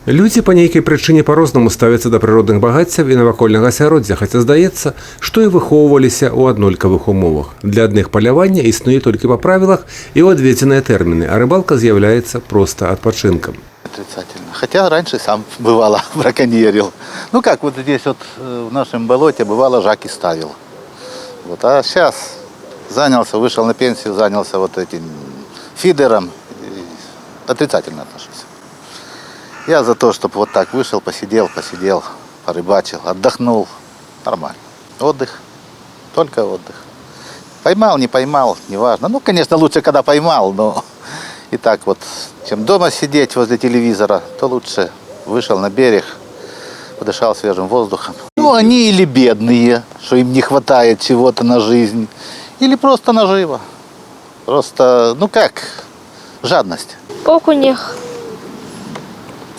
Людзі па нейкай прычыне па-рознаму ставяцца да прыродных багаццяў і навакольнага асяроддзя, хаця здаецца, што і выхоўваліся ў аднолькавых умовах. Для адных паляванне існуе толькі па правілах і ў адведзеныя тэрміны, а рыбалка з'яўляецца проста адпачынкам. Отрицательно. Хотя раньше сам бывало браконьерил. Ну как вот здесь вот в нашем болоте бывало жаки ставил. Вот, а сейчас занялся, вышел на пенсию, занялся вот этим фидером. Отрицательно отношусь. Я за то, чтобы вот так вышел, посидел, порыбачил, отдохнул. Нормально. Отдых. Только отдых. Поймал, не поймал, неважно. Ну, конечно, лучше, когда поймал, но и так вот, чем дома сидеть возле телевизора, то лучше вышел на берег, подышал свежим воздухом. Ну, они или бедные, что им не хватает чего-то на жизнь, или просто наживо. Просто, ну как, жадность. Окунях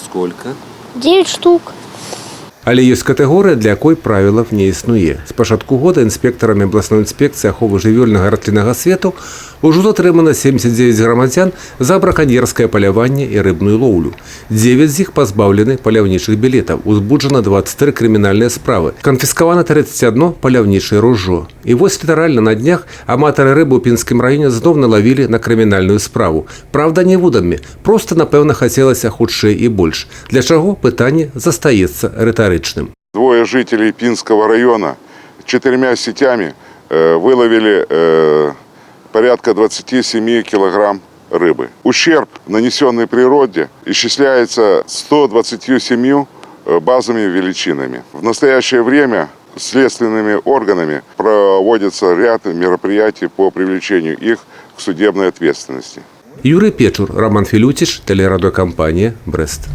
Сколько? 9 штук. Але ёсць катэгорыя, для якой правілаў не існуе. З пачатку года інспектарамі абласной інспекцыі аховы жывёльнага і расліннага свету ўжо затрымана 79 грамадзян за браканьерскае паляванне і рыбную лоўлю. 9 з іх пазбаўлены паляўнічых білетаў, узбуджана 23 крымінальныя справы, канфіскавана 31 паляўнічае ружжо. І вось літаральна на днях аматары рыбы ў Пінскім раёне зноў налавілі на крымінальную справу. Правда, не вудамі, проста, напэўна, хацелася хутчэй і больш. Для чаго пытанне застаецца рытарычным. Двое жителей Пинского района 4 сетями выловили порядка 27 килограмм рыбы. Ущерб, нанесенный природе, исчисляется 127 базовыми величинами. В настоящее время следственными органами проводится ряд мероприятий по привлечению их к судебной ответственности. Юрий Печур, Роман Филютич, телерадиокомпания «Брест».